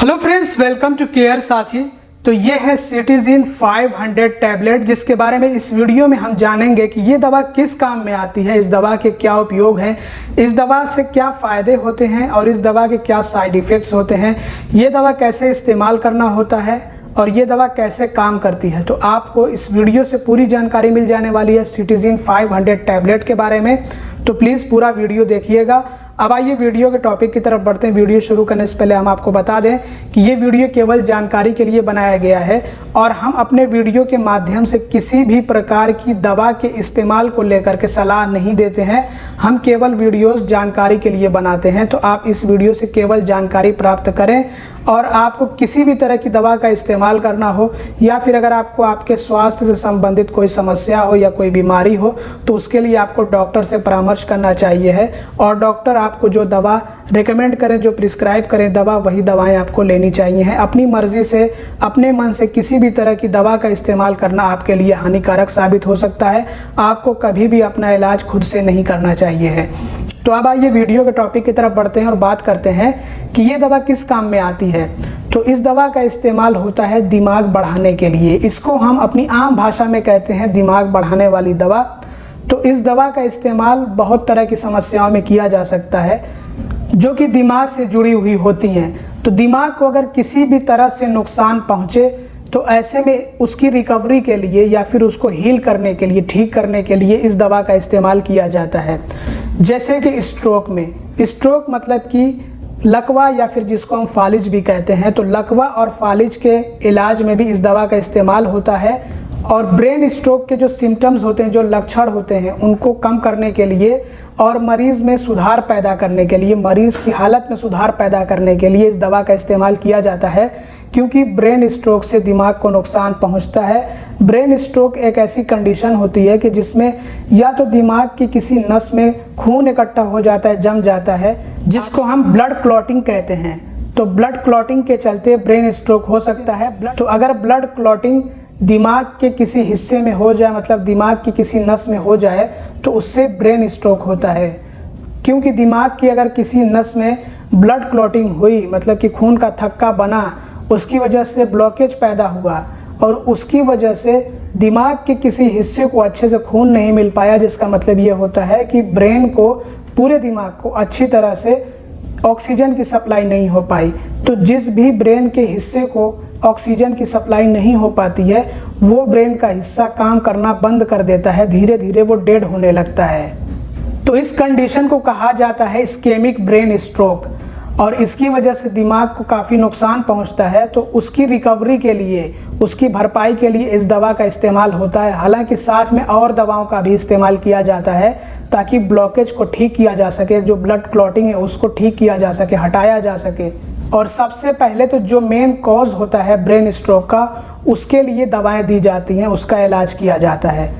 Hello friends, welcome to care Saathi. तो ये है सिटीजिन 500 टैबलेट, जिसके बारे में इस वीडियो में हम जानेंगे कि ये दवा किस काम में आती है, इस दवा के क्या उपयोग हैं, इस दवा से क्या फ़ायदे होते हैं और इस दवा के क्या साइड इफ़ेक्ट्स होते हैं, ये दवा कैसे इस्तेमाल करना होता है और ये दवा कैसे काम करती है। तो आपको इस वीडियो से पूरी जानकारी मिल जाने वाली है सिटीजिन 500 टैबलेट के बारे में, तो प्लीज़ पूरा वीडियो देखिएगा। अब आइए वीडियो के टॉपिक की तरफ बढ़ते हैं। वीडियो शुरू करने से पहले हम आपको बता दें कि ये वीडियो केवल जानकारी के लिए बनाया गया है और हम अपने वीडियो के माध्यम से किसी भी प्रकार की दवा के इस्तेमाल को लेकर के सलाह नहीं देते हैं। हम केवल वीडियोस जानकारी के लिए बनाते हैं, तो आप इस वीडियो से केवल जानकारी प्राप्त करें। और आपको किसी भी तरह की दवा का इस्तेमाल करना हो या फिर अगर आपको आपके स्वास्थ्य से संबंधित कोई समस्या हो या कोई बीमारी हो, तो उसके लिए आपको डॉक्टर से परामर्श करना चाहिए है और डॉक्टर आपको जो दवा रेकमेंड करें, जो प्रिस्क्राइब करें दवा, वही दवाएं आपको लेनी चाहिए हैं। अपनी मर्जी से, अपने मन से किसी भी तरह की दवा का इस्तेमाल करना आपके लिए हानिकारक साबित हो सकता है। आपको कभी भी अपना इलाज खुद से नहीं करना चाहिए है। तो अब आइए वीडियो के टॉपिक की तरफ बढ़ते हैं और बात करते हैं कि ये दवा किस काम में आती है। तो इस दवा का इस्तेमाल होता है दिमाग बढ़ाने के लिए। इसको हम अपनी आम भाषा में कहते हैं दिमाग बढ़ाने वाली दवा। तो इस दवा का इस्तेमाल बहुत तरह की समस्याओं में किया जा सकता है जो कि दिमाग से जुड़ी हुई होती हैं। तो दिमाग को अगर किसी भी तरह से नुकसान पहुँचे तो ऐसे में उसकी रिकवरी के लिए या फिर उसको हील करने के लिए, ठीक करने के लिए इस दवा का इस्तेमाल किया जाता है। जैसे कि स्ट्रोक में, स्ट्रोक मतलब कि लकवा या फिर जिसको हम फालिज भी कहते हैं, तो लकवा और फालिज के इलाज में भी इस दवा का इस्तेमाल होता है। और ब्रेन स्ट्रोक के जो सिम्टम्स होते हैं, जो लक्षण होते हैं, उनको कम करने के लिए और मरीज़ में सुधार पैदा करने के लिए, मरीज़ की हालत में सुधार पैदा करने के लिए इस दवा का इस्तेमाल किया जाता है। क्योंकि ब्रेन स्ट्रोक से दिमाग को नुकसान पहुंचता है। ब्रेन स्ट्रोक एक ऐसी कंडीशन होती है कि जिसमें या तो दिमाग की किसी नस में खून इकट्ठा हो जाता है, जम जाता है, जिसको हम ब्लड क्लॉटिंग कहते हैं। तो ब्लड क्लॉटिंग के चलते ब्रेन स्ट्रोक हो सकता है। तो अगर ब्लड क्लॉटिंग दिमाग के किसी हिस्से में हो जाए, मतलब दिमाग की किसी नस में हो जाए, तो उससे ब्रेन स्ट्रोक होता है। क्योंकि दिमाग की अगर किसी नस में ब्लड क्लॉटिंग हुई, मतलब कि खून का थक्का बना, उसकी वजह से ब्लॉकेज पैदा हुआ और उसकी वजह से दिमाग के किसी हिस्से को अच्छे से खून नहीं मिल पाया, जिसका मतलब ये होता है कि ब्रेन को, पूरे दिमाग को अच्छी तरह से ऑक्सीजन की सप्लाई नहीं हो पाई। तो जिस भी ब्रेन के हिस्से को ऑक्सीजन की सप्लाई नहीं हो पाती है, वो ब्रेन का हिस्सा काम करना बंद कर देता है, धीरे धीरे वो डेड होने लगता है। तो इस कंडीशन को कहा जाता है इस्केमिक ब्रेन स्ट्रोक और इसकी वजह से दिमाग को काफ़ी नुकसान पहुंचता है। तो उसकी रिकवरी के लिए, उसकी भरपाई के लिए इस दवा का इस्तेमाल होता है। हालांकि साथ में और दवाओं का भी इस्तेमाल किया जाता है ताकि ब्लॉकेज को ठीक किया जा सके, जो ब्लड क्लॉटिंग है उसको ठीक किया जा सके, हटाया जा सके। और सबसे पहले तो जो मेन कॉज होता है ब्रेन स्ट्रोक का, उसके लिए दवाएं दी जाती हैं, उसका इलाज किया जाता है।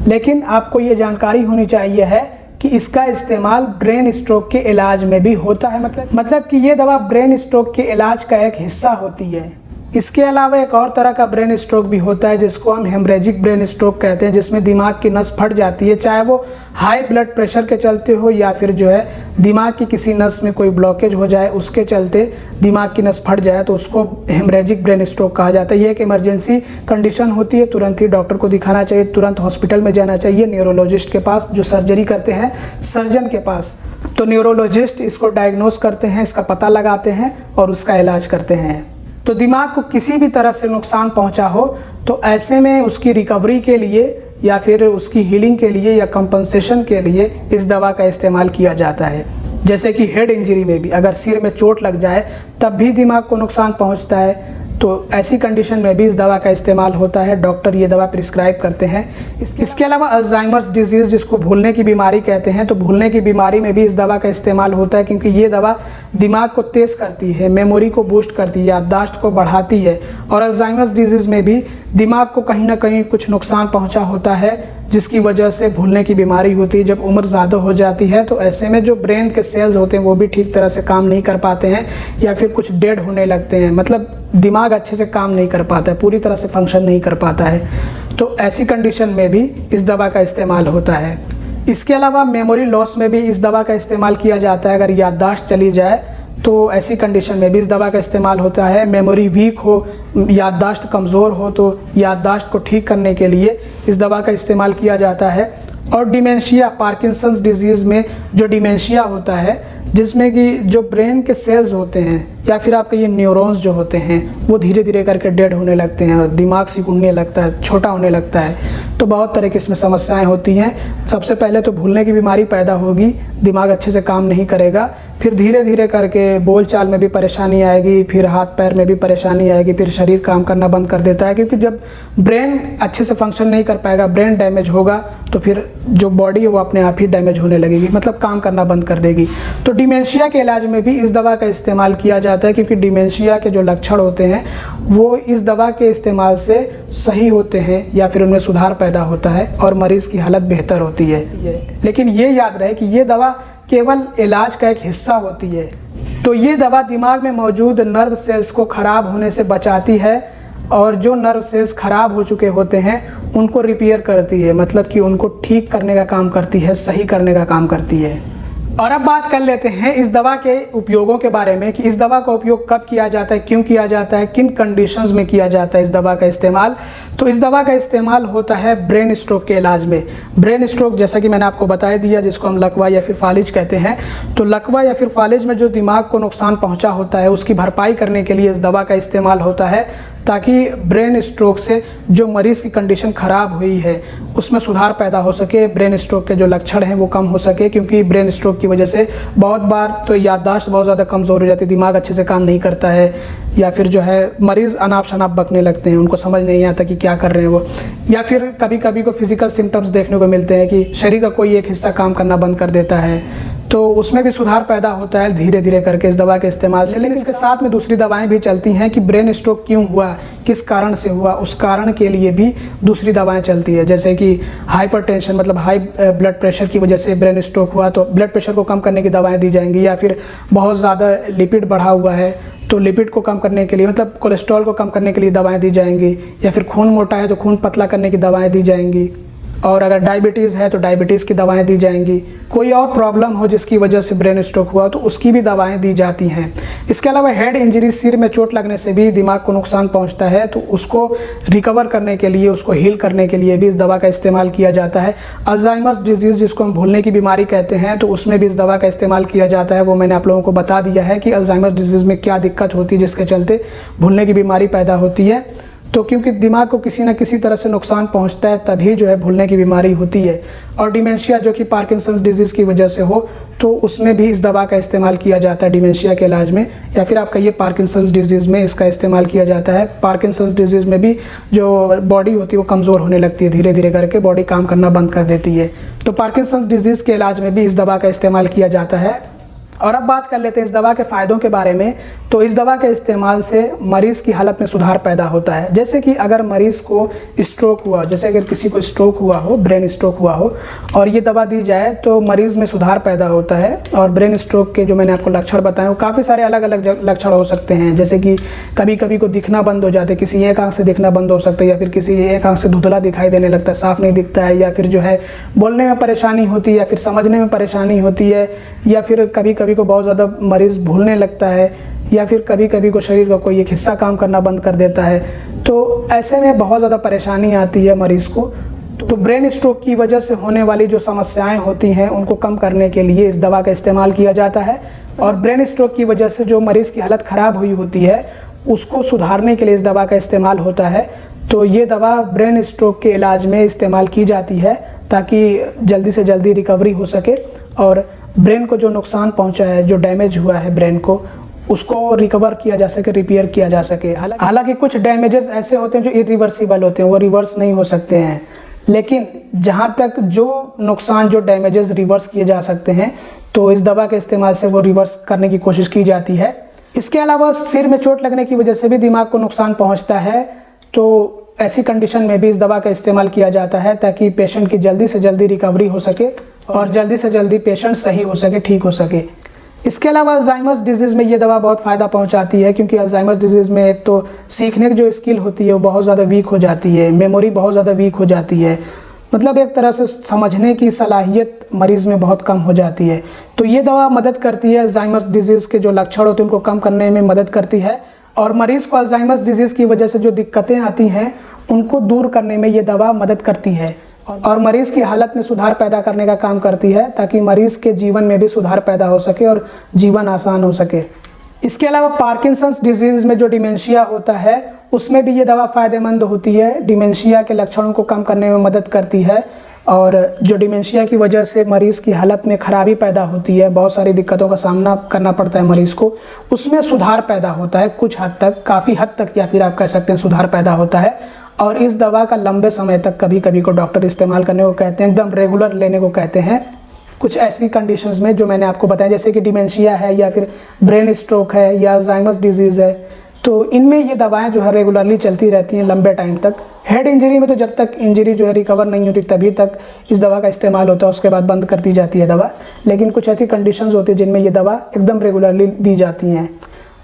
लेकिन आपको ये जानकारी होनी चाहिए है कि इसका इस्तेमाल ब्रेन स्ट्रोक के इलाज में भी होता है। मतलब कि ये दवा ब्रेन स्ट्रोक के इलाज का एक हिस्सा होती है। इसके अलावा एक और तरह का ब्रेन स्ट्रोक भी होता है जिसको हम हेमरेजिक ब्रेन स्ट्रोक कहते हैं, जिसमें दिमाग की नस फट जाती है, चाहे वो हाई ब्लड प्रेशर के चलते हो या फिर जो है दिमाग की किसी नस में कोई ब्लॉकेज हो जाए, उसके चलते दिमाग की नस फट जाए, तो उसको हेमरेजिक ब्रेन स्ट्रोक कहा जाता है। ये एक इमरजेंसी कंडीशन होती है, तुरंत ही डॉक्टर को दिखाना चाहिए, तुरंत हॉस्पिटल में जाना चाहिए, न्यूरोलॉजिस्ट के पास, जो सर्जरी करते हैं, सर्जन के पास। तो न्यूरोलॉजिस्ट इसको डायग्नोस करते हैं, इसका पता लगाते हैं और उसका इलाज करते हैं। तो दिमाग को किसी भी तरह से नुकसान पहुंचा हो तो ऐसे में उसकी रिकवरी के लिए या फिर उसकी हीलिंग के लिए या कंपनसेशन के लिए इस दवा का इस्तेमाल किया जाता है। जैसे कि हेड इंजरी में भी अगर सिर में चोट लग जाए तब भी दिमाग को नुकसान पहुंचता है, तो ऐसी कंडीशन में भी इस दवा का इस्तेमाल होता है। डॉक्टर ये दवा प्रिस्क्राइब करते हैं। इसके अलावा अल्जाइमर्स डिजीज़, जिसको भूलने की बीमारी कहते हैं, तो भूलने की बीमारी में भी इस दवा का इस्तेमाल होता है, क्योंकि ये दवा दिमाग को तेज़ करती है, मेमोरी को बूस्ट करती है, याददाश्त को बढ़ाती है। और अल्जाइमर्स डिजीज़ में भी दिमाग को कहीं ना कहीं कुछ नुकसान पहुँचा होता है, जिसकी वजह से भूलने की बीमारी होती है। जब उम्र ज़्यादा हो जाती है तो ऐसे में जो ब्रेन के सेल्स होते हैं वो भी ठीक तरह से काम नहीं कर पाते हैं या फिर कुछ डेड होने लगते हैं, मतलब दिमाग अच्छे से काम नहीं कर पाता है, पूरी तरह से फंक्शन नहीं कर पाता है। तो ऐसी कंडीशन में भी इस दवा का इस्तेमाल होता है। इसके अलावा मेमोरी लॉस में भी इस दवा का इस्तेमाल किया जाता है। अगर याददाश्त चली जाए तो ऐसी कंडीशन में भी इस दवा का इस्तेमाल होता है। मेमोरी वीक हो, याददाश्त कमज़ोर हो, तो याददाश्त को ठीक करने के लिए इस दवा का इस्तेमाल किया जाता है। और डिमेंशिया, पार्किंसंस डिजीज़ में जो डिमेंशिया होता है, जिसमें कि जो ब्रेन के सेल्स होते हैं या फिर आपके ये न्यूरॉन्स जो होते हैं वो धीरे धीरे करके डेड होने लगते हैं, दिमाग सिकुड़ने लगता है, छोटा होने लगता है। तो बहुत तरह की इसमें समस्याएं होती हैं। सबसे पहले तो भूलने की बीमारी पैदा होगी, दिमाग अच्छे से काम नहीं करेगा, फिर धीरे धीरे करके बोलचाल में भी परेशानी आएगी, फिर हाथ पैर में भी परेशानी आएगी, फिर शरीर काम करना बंद कर देता है। क्योंकि जब ब्रेन अच्छे से फंक्शन नहीं कर पाएगा, ब्रेन डैमेज होगा, तो फिर जो बॉडी है वो अपने आप ही डैमेज होने लगेगी, मतलब काम करना बंद कर देगी। तो डिमेंशिया के इलाज में भी इस दवा का इस्तेमाल किया जाता है, क्योंकि डिमेंशिया के जो लक्षण होते हैं वो इस दवा के इस्तेमाल से सही होते हैं या फिर उनमें सुधार पैदा होता है और मरीज़ की हालत बेहतर होती है। लेकिन ये याद रहे कि ये दवा केवल इलाज का एक हिस्सा होती है। तो ये दवा दिमाग में मौजूद नर्व सेल्स को ख़राब होने से बचाती है और जो नर्व सेल्स ख़राब हो चुके होते हैं उनको रिपेयर करती है, मतलब कि उनको ठीक करने का काम करती है, सही करने का काम करती है। और अब बात कर लेते हैं इस दवा के उपयोगों के बारे में कि इस दवा का उपयोग कब किया जाता है, क्यों किया जाता है, किन कंडीशंस में किया जाता है इस दवा का इस्तेमाल। तो इस दवा का इस्तेमाल होता है ब्रेन स्ट्रोक के इलाज में। ब्रेन स्ट्रोक जैसा कि मैंने आपको बता दिया, जिसको हम लकवा या फिर फालिज कहते हैं। तो लकवा या फिर फालिज में जो दिमाग को नुकसान पहुँचा होता है उसकी भरपाई करने के लिए इस दवा का इस्तेमाल होता है, ताकि ब्रेन स्ट्रोक से जो मरीज़ की कंडीशन ख़राब हुई है उसमें सुधार पैदा हो सके, ब्रेन स्ट्रोक के जो लक्षण हैं वो कम हो सके। क्योंकि ब्रेन स्ट्रोक की वजह से बहुत बार तो याददाश्त बहुत ज़्यादा कमज़ोर हो जाती है, दिमाग अच्छे से काम नहीं करता है, या फिर जो है मरीज़ अनाप शनाप बकने लगते हैं, उनको समझ नहीं आता कि क्या कर रहे हैं वो। या फिर कभी कभी को फिज़िकल सिम्टम्स देखने को मिलते हैं कि शरीर का कोई एक हिस्सा काम करना बंद कर देता है, तो उसमें भी सुधार पैदा होता है धीरे धीरे करके इस दवा के इस्तेमाल से। लेकिन इसके साथ में दूसरी दवाएं भी चलती हैं कि ब्रेन स्ट्रोक क्यों हुआ, किस कारण से हुआ, उस कारण के लिए भी दूसरी दवाएं चलती है। जैसे कि हाइपरटेंशन, मतलब हाई ब्लड प्रेशर की वजह से ब्रेन स्ट्रोक हुआ तो ब्लड प्रेशर को कम करने की दवाएं दी जाएंगी। या फिर बहुत ज़्यादा लिपिड बढ़ा हुआ है तो लिपिड को कम करने के लिए, मतलब कोलेस्ट्रॉल को कम करने के लिए दवाएँ दी जाएंगी। या फिर खून मोटा है तो खून पतला करने की दवाएँ दी जाएंगी। और अगर डायबिटीज़ है तो डायबिटीज़ की दवाएं दी जाएंगी। कोई और प्रॉब्लम हो जिसकी वजह से ब्रेन स्ट्रोक हुआ तो उसकी भी दवाएं दी जाती हैं। इसके अलावा हेड इंजरी, सिर में चोट लगने से भी दिमाग को नुकसान पहुंचता है, तो उसको रिकवर करने के लिए, उसको हील करने के लिए भी इस दवा का इस्तेमाल किया जाता है। अल्जाइमर्स डिजीज़, जिसको हम भूलने की बीमारी कहते हैं, तो उसमें भी इस दवा का इस्तेमाल किया जाता है। वो मैंने आप लोगों को बता दिया है कि अल्जाइमर्स डिजीज़ में क्या दिक्कत होती है जिसके चलते भूलने की बीमारी पैदा होती है। तो क्योंकि दिमाग को किसी न किसी तरह से नुकसान पहुंचता है तभी जो है भूलने की बीमारी होती है। और डिमेंशिया जो कि पार्किंसंस डिजीज़ की वजह से हो तो उसमें भी इस दवा का इस्तेमाल किया जाता है डिमेंशिया के इलाज में। या फिर आप कहिए पार्किंसंस डिजीज़ में इसका इस्तेमाल किया जाता है। पार्किंसंस डिजीज़ में भी जो बॉडी होती है वो कमज़ोर होने लगती है, धीरे धीरे करके बॉडी काम करना बंद कर देती है। तो पार्किंसंस डिजीज़ के इलाज में भी इस दवा का इस्तेमाल किया जाता है। और अब बात कर लेते हैं इस दवा के फ़ायदों के बारे में। तो इस दवा के इस्तेमाल से मरीज़ की हालत में सुधार पैदा होता है। जैसे कि अगर मरीज़ को स्ट्रोक हुआ, जैसे अगर किसी को स्ट्रोक हुआ हो, ब्रेन स्ट्रोक हुआ हो और ये दवा दी जाए तो मरीज़ में सुधार पैदा होता है। और ब्रेन स्ट्रोक के जो मैंने आपको लक्षण बताए वो काफ़ी सारे अलग अलग लक्षण हो सकते हैं। जैसे कि कभी कभी को दिखना बंद हो जाते, किसी एक आँख से दिखना बंद हो सकता है, या फिर किसी एक आँख से धुंधला दिखाई देने लगता है, साफ़ नहीं दिखता है, या फिर जो है बोलने में परेशानी होती है, या फिर समझने में परेशानी होती है, या फिर कभी कभी को बहुत ज़्यादा मरीज़ भूलने लगता है, या फिर कभी कभी को शरीर का कोई एक हिस्सा काम करना बंद कर देता है। तो ऐसे में बहुत ज़्यादा परेशानी आती है मरीज़ को। तो ब्रेन स्ट्रोक की वजह से होने वाली जो समस्याएं होती हैं उनको कम करने के लिए इस दवा का इस्तेमाल किया जाता है। और ब्रेन स्ट्रोक की वजह से जो मरीज़ की हालत ख़राब हुई होती है उसको सुधारने के लिए इस दवा का इस्तेमाल होता है। तो ये दवा ब्रेन स्ट्रोक के इलाज में इस्तेमाल की जाती है ताकि जल्दी से जल्दी रिकवरी हो सके और ब्रेन को जो नुकसान पहुंचा है, जो डैमेज हुआ है ब्रेन को, उसको रिकवर किया जा सके, रिपेयर किया जा सके। हालांकि कुछ डैमेजेस ऐसे होते हैं जो इरिवर्सिबल होते हैं, वो रिवर्स नहीं हो सकते हैं। लेकिन जहां तक जो नुकसान, जो डैमेजेस रिवर्स किए जा सकते हैं तो इस दवा के इस्तेमाल से वो रिवर्स करने की कोशिश की जाती है। इसके अलावा सिर में चोट लगने की वजह से भी दिमाग को नुकसान पहुँचता है, तो ऐसी कंडीशन में भी इस दवा का इस्तेमाल किया जाता है ताकि पेशेंट की जल्दी से जल्दी रिकवरी हो सके और जल्दी से जल्दी पेशेंट सही हो सके, ठीक हो सके। इसके अलावा अल्जाइमर्स डिजीज़ में ये दवा बहुत फ़ायदा पहुंचाती है, क्योंकि अल्जाइमर्स डिजीज़ में एक तो सीखने की जो स्किल होती है वो बहुत ज़्यादा वीक हो जाती है, मेमोरी बहुत ज़्यादा वीक हो जाती है। मतलब एक तरह से समझने की सलाहियत मरीज़ में बहुत कम हो जाती है। तो ये दवा मदद करती है, अल्जाइमर्स डिजीज़ के जो लक्षण होते हैं उनको कम करने में मदद करती है, और मरीज़ को अल्जाइमर्स डिजीज़ की वजह से जो दिक्कतें आती हैं उनको दूर करने में ये दवा मदद करती है, और मरीज़ की हालत में सुधार पैदा करने का काम करती है, ताकि मरीज़ के जीवन में भी सुधार पैदा हो सके और जीवन आसान हो सके। इसके अलावा पार्किंसंस डिजीज़ में जो डिमेंशिया होता है उसमें भी ये दवा फ़ायदेमंद होती है। डिमेंशिया के लक्षणों को कम करने में मदद करती है, और जो डिमेंशिया की वजह से मरीज़ की हालत में ख़राबी पैदा होती है, बहुत सारी दिक्कतों का सामना करना पड़ता है मरीज़ को, उसमें सुधार पैदा होता है कुछ हद तक, काफ़ी हद तक, या फिर आप कह सकते हैं सुधार पैदा होता है। और इस दवा का लंबे समय तक कभी कभी को डॉक्टर इस्तेमाल करने को कहते हैं, एकदम रेगुलर लेने को कहते हैं। कुछ ऐसी कंडीशंस में जो मैंने आपको बताया, जैसे कि डिमेंशिया है, या फिर ब्रेन स्ट्रोक है, या अल्जाइमर्स डिजीज़ है, तो इनमें ये दवाएं जो है रेगुलरली चलती रहती हैं लंबे टाइम तक। हेड इंजरी में तो जब तक इंजरी जो है रिकवर नहीं होती तभी तक इस दवा का इस्तेमाल होता है, उसके बाद बंद कर दी जाती है दवा। लेकिन कुछ ऐसी कंडीशंस होती है जिनमें ये दवा एकदम रेगुलरली दी जाती हैं।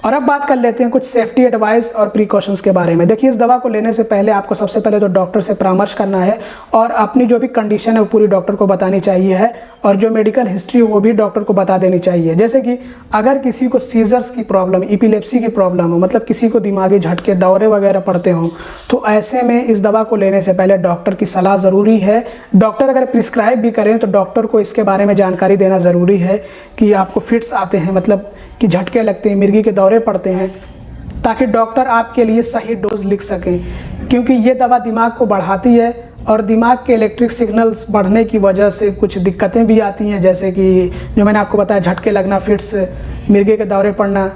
और अब बात कर लेते हैं कुछ सेफ्टी एडवाइस और प्रिकॉशंस के बारे में। देखिए, इस दवा को लेने से पहले आपको सबसे पहले तो डॉक्टर से परामर्श करना है, और अपनी जो भी कंडीशन है वो पूरी डॉक्टर को बतानी चाहिए है, और जो मेडिकल हिस्ट्री हो वो भी डॉक्टर को बता देनी चाहिए। जैसे कि अगर किसी को सीजर्स की प्रॉब्लम, एपिलेप्सी की प्रॉब्लम हो, मतलब किसी को दिमागी झटके, दौरे वगैरह पड़ते हों, तो ऐसे में इस दवा को लेने से पहले डॉक्टर की सलाह ज़रूरी है। डॉक्टर अगर प्रिस्क्राइब भी करें तो डॉक्टर को इसके बारे में जानकारी देना ज़रूरी है कि आपको फिट्स आते हैं, मतलब कि झटके लगते हैं, मिर्गी के दौरे पड़ते हैं, ताकि डॉक्टर आपके लिए सही डोज लिख सकें। क्योंकि ये दवा दिमाग को बढ़ाती है, और दिमाग के इलेक्ट्रिक सिग्नल्स बढ़ने की वजह से कुछ दिक्कतें भी आती हैं, जैसे कि जो मैंने आपको बताया, झटके लगना, फिट्स, मिर्गी के दौरे पड़ना,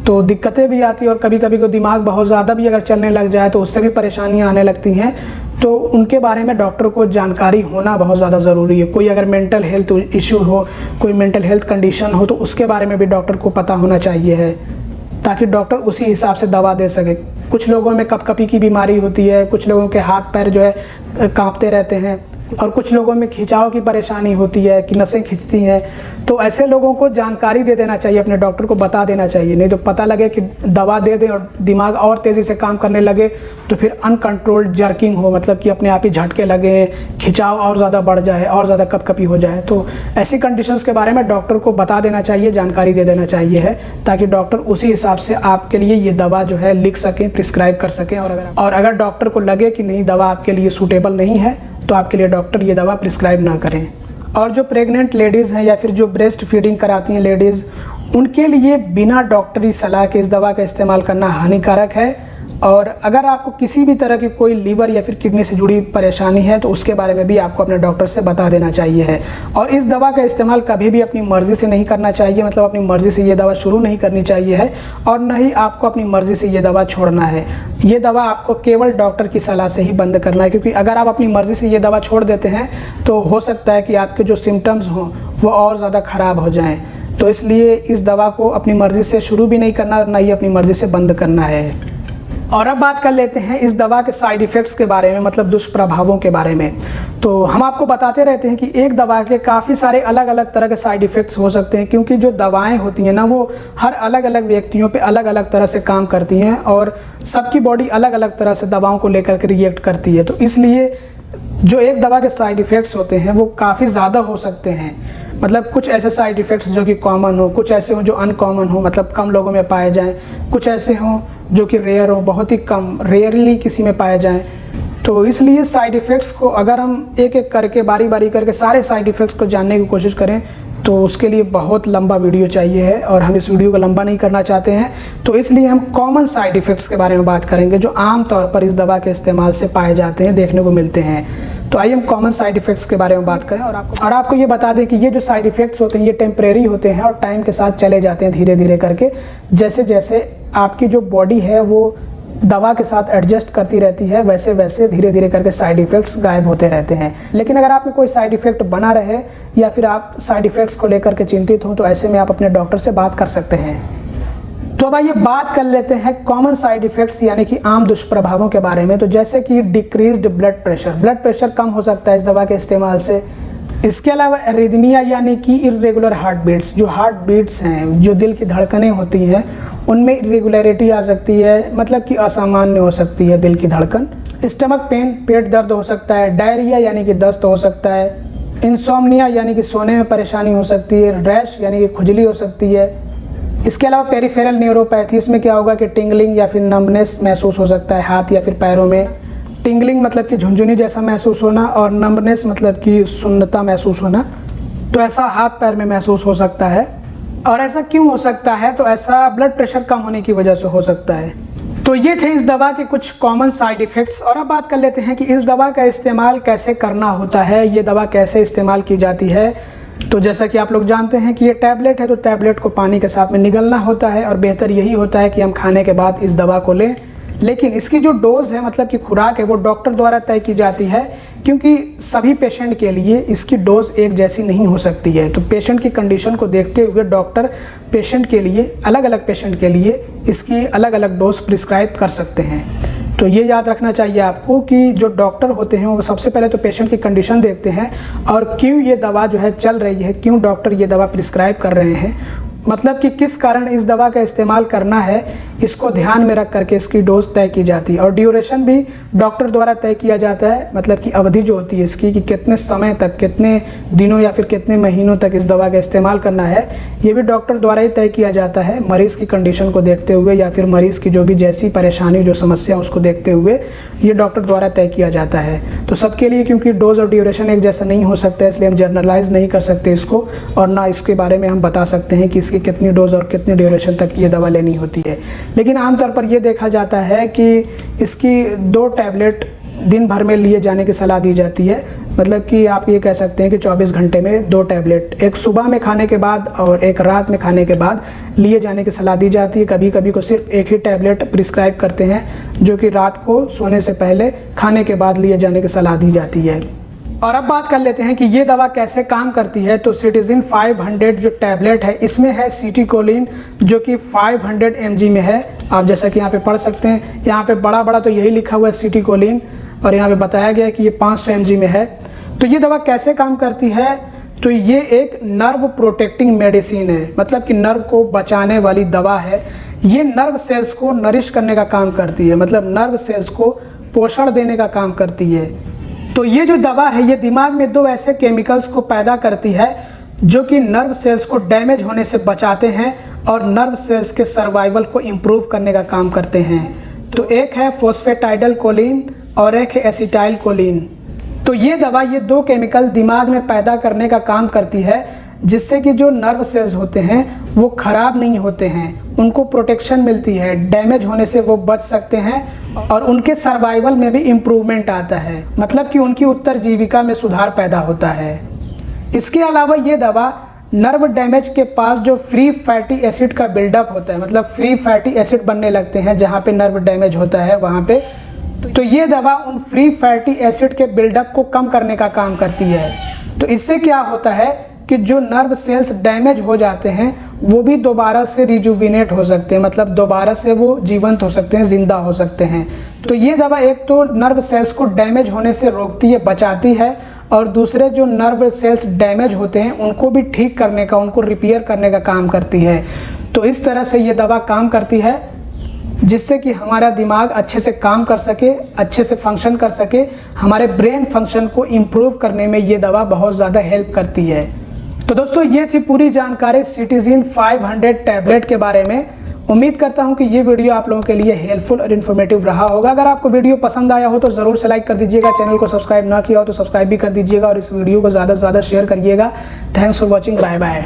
तो दिक्कतें भी आती हैं। और कभी कभी को दिमाग बहुत ज़्यादा भी अगर चलने लग जाए तो उससे भी परेशानियां आने लगती हैं। तो उनके बारे में डॉक्टर को जानकारी होना बहुत ज़्यादा ज़रूरी है। कोई अगर मेंटल हेल्थ इशू हो, कोई मेंटल हेल्थ कंडीशन हो, तो उसके बारे में भी डॉक्टर को पता होना चाहिए है, ताकि डॉक्टर उसी हिसाब से दवा दे सके। कुछ लोगों में कपकपी की बीमारी होती है, कुछ लोगों के हाथ पैर जो है कांपते रहते हैं, और कुछ लोगों में खिंचाव की परेशानी होती है कि नसें खिंचती हैं। तो ऐसे लोगों को जानकारी दे देना चाहिए, अपने डॉक्टर को बता देना चाहिए। नहीं तो पता लगे कि दवा दे दें और दिमाग और तेज़ी से काम करने लगे, तो फिर अनकंट्रोल्ड जर्किंग हो, मतलब कि अपने आप ही झटके लगे, खिंचाव और ज़्यादा बढ़ जाए, और ज़्यादा कपकपी हो जाए। तो ऐसी कंडीशंस के बारे में डॉक्टर को बता देना चाहिए, जानकारी दे देना चाहिए है, ताकि डॉक्टर उसी हिसाब से आपके लिए ये दवा जो है लिख सकें, प्रिस्क्राइब कर सकें। और अगर डॉक्टर को लगे कि नहीं, दवा आपके लिए सूटेबल नहीं है, तो आपके लिए डॉक्टर ये दवा प्रिस्क्राइब ना करें। और जो प्रेग्नेंट लेडीज़ हैं, या फिर जो ब्रेस्ट फीडिंग कराती हैं लेडीज़, उनके लिए बिना डॉक्टरी सलाह के इस दवा का इस्तेमाल करना हानिकारक है। और अगर आपको किसी भी तरह की कोई लीवर या फिर किडनी से जुड़ी परेशानी है, तो उसके बारे में भी आपको अपने डॉक्टर से बता देना चाहिए है। और इस दवा का इस्तेमाल कभी भी अपनी मर्ज़ी से नहीं करना चाहिए, मतलब अपनी मर्ज़ी से ये दवा शुरू नहीं करनी चाहिए है, और न ही आपको अपनी मर्ज़ी से ये दवा छोड़ना है। ये दवा आपको केवल डॉक्टर की सलाह से ही बंद करना है, क्योंकि अगर आप अपनी मर्ज़ी से ये दवा छोड़ देते हैं तो हो सकता है कि आपके जो सिम्टम्स हों वो और ज़्यादा ख़राब हो जाएँ। तो इसलिए इस दवा को अपनी मर्ज़ी से शुरू भी नहीं करना, और ना ही अपनी मर्ज़ी से बंद करना है। और अब बात कर लेते हैं इस दवा के साइड इफ़ेक्ट्स के बारे में, मतलब दुष्प्रभावों के बारे में। तो हम आपको बताते रहते हैं कि एक दवा के काफ़ी सारे अलग अलग तरह के साइड इफ़ेक्ट्स हो सकते हैं, क्योंकि जो दवाएं होती हैं ना, वो हर अलग अलग व्यक्तियों पे अलग अलग तरह से काम करती हैं, और सबकी बॉडी अलग अलग तरह से दवाओं को लेकर के रिएक्ट करती है। तो इसलिए जो एक दवा के साइड इफ़ेक्ट्स होते हैं वो काफ़ी ज़्यादा हो सकते हैं। मतलब कुछ ऐसे साइड इफ़ेक्ट्स जो कि कॉमन हो, कुछ ऐसे हों जो अनकॉमन हो, मतलब कम लोगों में पाए जाएं, कुछ ऐसे हों जो कि रेयर हो, बहुत ही कम, रेयरली किसी में पाए जाएं। तो इसलिए साइड इफ़ेक्ट्स को अगर हम एक एक करके, बारी बारी करके सारे साइड इफ़ेक्ट्स को जानने की कोशिश करें, तो उसके लिए बहुत लंबा वीडियो चाहिए है, और हम इस वीडियो को लंबा नहीं करना चाहते हैं। तो इसलिए हम कॉमन साइड इफ़ेक्ट्स के बारे में बात करेंगे, जो आम तौर पर इस दवा के इस्तेमाल से पाए जाते हैं, देखने को मिलते हैं। तो आइए हम कॉमन साइड इफ़ेक्ट्स के बारे में बात करें, और आपको ये बता दें कि ये जो साइड इफ़ेक्ट्स होते हैं ये टेम्परेरी होते हैं, और टाइम के साथ चले जाते हैं धीरे धीरे करके। जैसे जैसे आपकी जो बॉडी है वो दवा के साथ एडजस्ट करती रहती है, वैसे वैसे धीरे धीरे करके साइड इफ़ेक्ट्स गायब होते रहते हैं। लेकिन अगर आप में कोई साइड इफ़ेक्ट बना रहे, या फिर आप साइड इफ़ेक्ट्स को लेकर के चिंतित हों, तो ऐसे में आप अपने डॉक्टर से बात कर सकते हैं। तो अब आइए बात कर लेते हैं कॉमन साइड इफ़ेक्ट्स, यानी कि आम दुष्प्रभावों के बारे में। तो जैसे कि डिक्रीज्ड ब्लड प्रेशर कम हो सकता है इस दवा के इस्तेमाल से। इसके अलावा एरिथमिया, यानी कि इर्रेगुलर हार्ट बीट्स, जो हार्ट बीट्स हैं, जो दिल की धड़कनें होती हैं, उनमें इरेगुलरिटी आ सकती है, मतलब कि असामान्य हो सकती है दिल की धड़कन। स्टमक पेन, पेट दर्द हो सकता है। डायरिया यानी कि दस्त हो सकता है। इंसोम्निया यानी कि सोने में परेशानी हो सकती है। रैश यानी कि खुजली हो सकती है। इसके अलावा पेरिफेरल न्यूरोपैथी, इसमें क्या होगा कि टिंगलिंग या फिर नम्बनेस महसूस हो सकता है हाथ या फिर पैरों में। टिंगलिंग मतलब कि झुनझुनी जैसा महसूस होना, और नम्बनेस मतलब कि सुन्नता महसूस होना। तो ऐसा हाथ पैर में महसूस हो सकता है। और ऐसा क्यों हो सकता है? तो ऐसा ब्लड प्रेशर कम होने की वजह से हो सकता है। तो ये थे इस दवा के कुछ कॉमन साइड इफ़ेक्ट्स। और अब बात कर लेते हैं कि इस दवा का इस्तेमाल कैसे करना होता है, ये दवा कैसे इस्तेमाल की जाती है। तो जैसा कि आप लोग जानते हैं कि ये टैबलेट है, तो टैबलेट को पानी के साथ में निगलना होता है, और बेहतर यही होता है कि हम खाने के बाद इस दवा को लें। लेकिन इसकी जो डोज़ है, मतलब कि खुराक है, वो डॉक्टर द्वारा तय की जाती है, क्योंकि सभी पेशेंट के लिए इसकी डोज़ एक जैसी नहीं हो सकती है। तो पेशेंट की कंडीशन को देखते हुए डॉक्टर पेशेंट के लिए, अलग अलग पेशेंट के लिए इसकी अलग अलग डोज प्रिस्क्राइब कर सकते हैं। तो ये याद रखना चाहिए आपको कि जो डॉक्टर होते हैं वो सबसे पहले तो पेशेंट की कंडीशन देखते हैं, और क्यों ये दवा जो है चल रही है, क्यों डॉक्टर ये दवा प्रिस्क्राइब कर रहे हैं, मतलब कि किस कारण इस दवा का इस्तेमाल करना है, इसको ध्यान में रख करके इसकी डोज तय की जाती है। और ड्यूरेशन भी डॉक्टर द्वारा तय किया जाता है, मतलब कि अवधि जो होती है इसकी, कि कितने समय तक, कितने दिनों या फिर कितने महीनों तक इस दवा का इस्तेमाल करना है, ये भी डॉक्टर द्वारा ही तय किया जाता है, मरीज़ की कंडीशन को देखते हुए या फिर मरीज़ की जो भी जैसी परेशानी, जो समस्या, उसको देखते हुए ये डॉक्टर द्वारा तय किया जाता है। तो सबके लिए क्योंकि डोज और ड्यूरेशन एक जैसा नहीं हो सकता है, इसलिए हम जनरलाइज नहीं कर सकते इसको, और ना इसके बारे में हम बता सकते हैं कि इसकी कितनी डोज और कितनी ड्यूरेशन तक ये दवा लेनी होती है। लेकिन आमतौर पर ये देखा जाता है कि इसकी 2 टैबलेट दिन भर में लिए जाने की सलाह दी जाती है, मतलब कि आप ये कह सकते हैं कि 24 घंटे में 2 टैबलेट, एक सुबह में खाने के बाद और एक रात में खाने के बाद लिए जाने की सलाह दी जाती है। कभी कभी को सिर्फ एक ही टैबलेट प्रिस्क्राइब करते हैं, जो कि रात को सोने से पहले खाने के बाद लिए जाने की सलाह दी जाती है। और अब बात कर लेते हैं कि ये दवा कैसे काम करती है। तो सिटीजिन 500 जो टैबलेट है, इसमें है सिटीकोलिन, जो कि 500 mg में है। आप जैसा कि यहाँ पे पढ़ सकते हैं, यहाँ पे बड़ा बड़ा तो यही लिखा हुआ है सिटीकोलिन, और यहाँ पे बताया गया है कि ये 500 mg में है। तो ये दवा कैसे काम करती है? तो ये एक नर्व प्रोटेक्टिंग मेडिसिन है, मतलब कि नर्व को बचाने वाली दवा है। ये नर्व सेल्स को नरिश करने का काम करती है, मतलब नर्व सेल्स को पोषण देने का काम करती है। तो ये जो दवा है, ये दिमाग में 2 ऐसे केमिकल्स को पैदा करती है जो कि नर्व सेल्स को डैमेज होने से बचाते हैं और नर्व सेल्स के सर्वाइवल को इम्प्रूव करने का काम करते हैं। तो एक है फोस्फेटाइडल कोलिन और एक है एसिटाइल कोलिन। तो ये दवा, ये 2 केमिकल दिमाग में पैदा करने का काम करती है, जिससे कि जो नर्व सेल्स होते हैं वो ख़राब नहीं होते हैं, उनको प्रोटेक्शन मिलती है, डैमेज होने से वो बच सकते हैं, और उनके सर्वाइवल में भी इम्प्रूवमेंट आता है, मतलब कि उनकी उत्तरजीविका में सुधार पैदा होता है। इसके अलावा ये दवा नर्व डैमेज के पास जो फ्री फैटी एसिड का बिल्डअप होता है, मतलब फ्री फैटी एसिड बनने लगते हैं जहाँ पे नर्व डैमेज होता है वहाँ पे, तो ये दवा उन फ्री फैटी एसिड के बिल्डअप को कम करने का काम करती है। तो इससे क्या होता है कि जो नर्व सेल्स डैमेज हो जाते हैं वो भी दोबारा से रिजुविनेट हो सकते हैं, मतलब दोबारा से वो जीवंत हो सकते हैं, जिंदा हो सकते हैं। तो ये दवा एक तो नर्व सेल्स को डैमेज होने से रोकती है, बचाती है, और दूसरे जो नर्व सेल्स डैमेज होते हैं उनको भी ठीक करने का, उनको रिपेयर करने का काम करती है। तो इस तरह से ये दवा काम करती है, जिससे कि हमारा दिमाग अच्छे से काम कर सके, अच्छे से फंक्शन कर सके, हमारे ब्रेन फंक्शन को इम्प्रूव करने में ये दवा बहुत ज़्यादा हेल्प करती है। तो दोस्तों, ये थी पूरी जानकारी सिटीजिन 500 टैबलेट के बारे में। उम्मीद करता हूं कि ये वीडियो आप लोगों के लिए हेल्पफुल और इन्फॉर्मेटिव रहा होगा। अगर आपको वीडियो पसंद आया हो तो ज़रूर से लाइक कर दीजिएगा, चैनल को सब्सक्राइब ना किया हो तो सब्सक्राइब भी कर दीजिएगा, और इस वीडियो को ज़्यादा से ज़्यादा शेयर करिएगा। Thanks for watching, bye bye.